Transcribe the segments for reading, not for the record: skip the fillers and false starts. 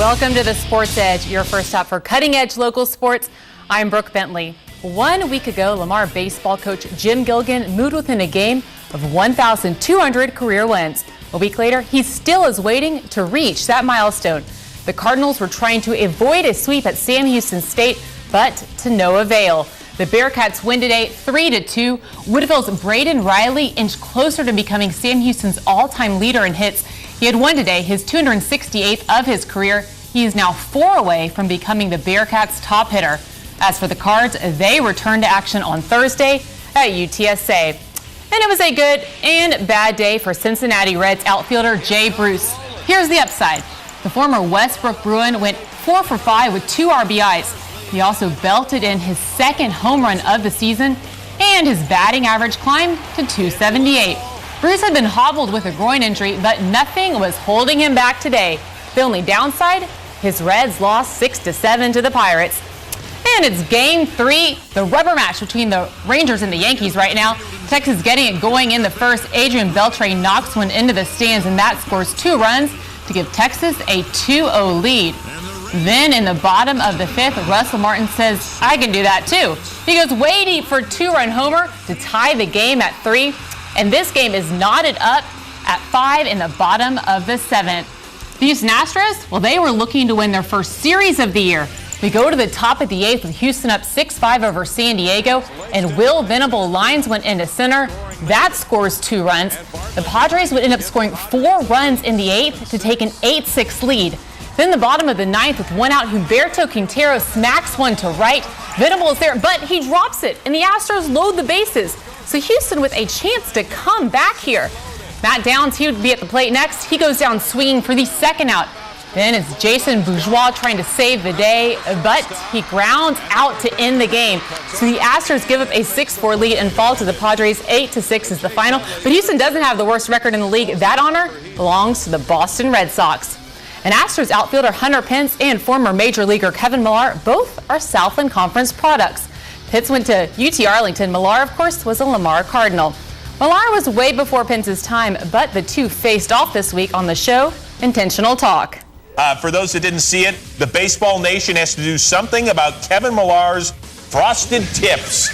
Welcome to the Sports Edge, your first stop for cutting-edge local sports. I'm Brooke Bentley. 1 week ago, Lamar Baseball coach Jim Gilligan moved within a game of 1,200 career wins. A week later, he still is waiting to reach that milestone. The Cardinals were trying to avoid a sweep at Sam Houston State, but to no avail. The Bearcats win today 3-2. Woodville's Braden Riley inched closer to becoming Sam Houston's all-time leader in hits. He had won today, his 268th of his career. He is now 4 away from becoming the Bearcats' top hitter. As for the Cards, they return to action on Thursday at UTSA. And it was a good and bad day for Cincinnati Reds outfielder Jay Bruce. Here's the upside. The former Westbrook Bruin went 4 for 5 with 2 RBIs. He also belted in his second home run of the season, and his batting average climbed to .278. Bruce had been hobbled with a groin injury, but nothing was holding him back today. The only downside, his Reds lost 6-7 to the Pirates. And it's Game 3, the rubber match between the Rangers and the Yankees right now. Texas getting it going in the first. Adrian Beltre knocks one into the stands, and that scores 2 runs to give Texas a 2-0 lead. Then in the bottom of the 5th, Russell Martin says, I can do that too. He goes way deep for a 2-run homer to tie the game at 3. And this game is knotted up at 5 in the bottom of the 7th. The Houston Astros, well, they were looking to win their first series of the year. We go to the top of the 8th with Houston up 6-5 over San Diego, and Will Venable lines went into center. That scores 2 runs. The Padres would end up scoring 4 runs in the 8th to take an 8-6 lead. Then the bottom of the 9th with 1 out, Humberto Quintero smacks one to right. Venable is there, but he drops it, and the Astros load the bases. So Houston with a chance to come back here. Matt Downs, he would be at the plate next. He goes down swinging for the 2nd out. Then it's Jason Bourgeois trying to save the day, but he grounds out to end the game. So the Astros give up a 6-4 lead and fall to the Padres. 8-6 is the final. But Houston doesn't have the worst record in the league. That honor belongs to the Boston Red Sox. And Astros outfielder Hunter Pence and former Major Leaguer Kevin Millar both are Southland Conference products. Pitts went to UT Arlington. Millar, of course, was a Lamar Cardinal. Millar was way before Pence's time, but the two faced off this week on the show, Intentional Talk. For those that didn't see it, the Baseball Nation has to do something about Kevin Millar's frosted tips.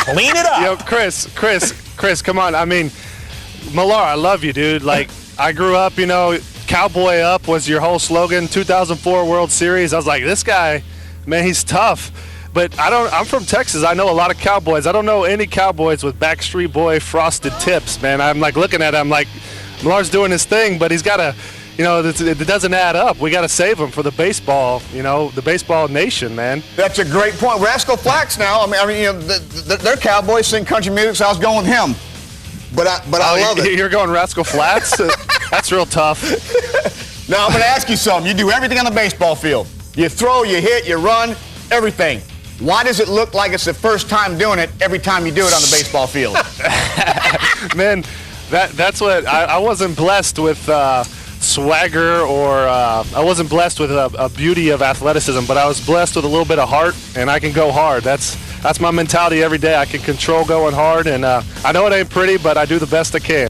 Clean it up. Yo, Chris, come on. I mean, Millar, I love you, dude. Like, I grew up, Cowboy Up was your whole slogan. 2004 World Series. I was like, this guy, man, he's tough. But I'm from Texas. I know a lot of Cowboys. I don't know any Cowboys with Backstreet Boy frosted tips, man. I'm like looking at him like Millar's doing his thing, but he's got to, it doesn't add up. We got to save him for the baseball, the baseball nation, man. That's a great point. Rascal Flatts now. They're Cowboys, sing country music, so I was going with him. But I love it. You're going Rascal Flatts? That's real tough. Now, I'm going to ask you something. You do everything on the baseball field. You throw, you hit, you run, everything. Why does it look like it's the first time doing it every time you do it on the baseball field? Man, that's what I wasn't blessed with swagger or I wasn't blessed with a beauty of athleticism, but I was blessed with a little bit of heart, and I can go hard. That's my mentality every day. I can control going hard, and I know it ain't pretty, but I do the best I can.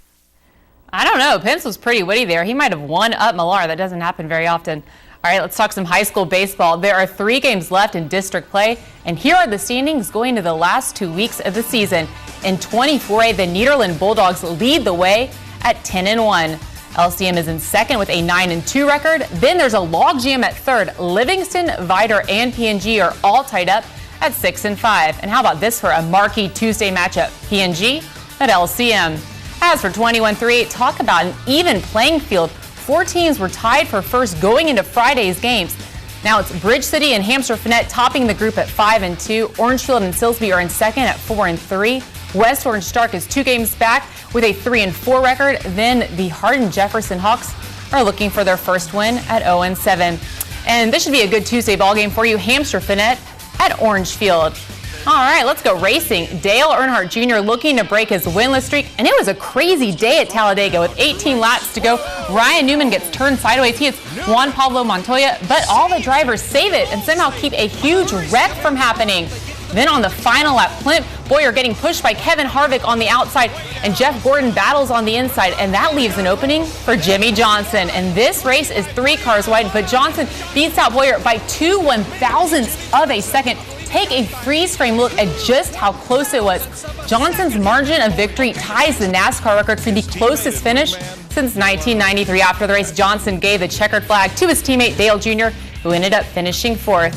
I don't know. Pence was pretty witty there. He might have won up Millar. That doesn't happen very often. All right, let's talk some high school baseball. There are 3 games left in district play, and here are the standings going to the last 2 weeks of the season. In 24A, the Nederland Bulldogs lead the way at 10-1. LCM is in second with a 9-2 record. Then there's a logjam at third. Livingston, Vidor, and PNG are all tied up at 6-5. And how about this for a marquee Tuesday matchup? PNG at LCM. As for 21-3, talk about an even playing field. 4 teams were tied for first going into Friday's games. Now it's Bridge City and Hampshire Finette topping the group at 5-2. Orangefield and Silsbee are in second at 4-3. West Orange Stark is 2 games back with a 3-4 record. Then the Hardin Jefferson Hawks are looking for their first win at 0-7. And this should be a good Tuesday ballgame for you. Hampshire Finette at Orangefield. All right, let's go racing. Dale Earnhardt Jr. looking to break his winless streak, and it was a crazy day at Talladega with 18 laps to go. Ryan Newman gets turned sideways. He hits Juan Pablo Montoya, but all the drivers save it and somehow keep a huge wreck from happening. Then on the final lap, Clint Boyer getting pushed by Kevin Harvick on the outside, and Jeff Gordon battles on the inside, and that leaves an opening for Jimmy Johnson. And this race is 3 cars wide, but Johnson beats out Boyer by 2 1/1000ths of a second. Take a freeze-frame look at just how close it was. Johnson's margin of victory ties the NASCAR record for the closest finish since 1993. After the race, Johnson gave the checkered flag to his teammate Dale Jr., who ended up finishing 4th.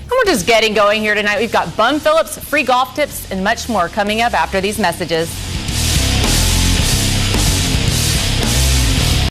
And we're just getting going here tonight. We've got Bum Phillips, free golf tips, and much more coming up after these messages.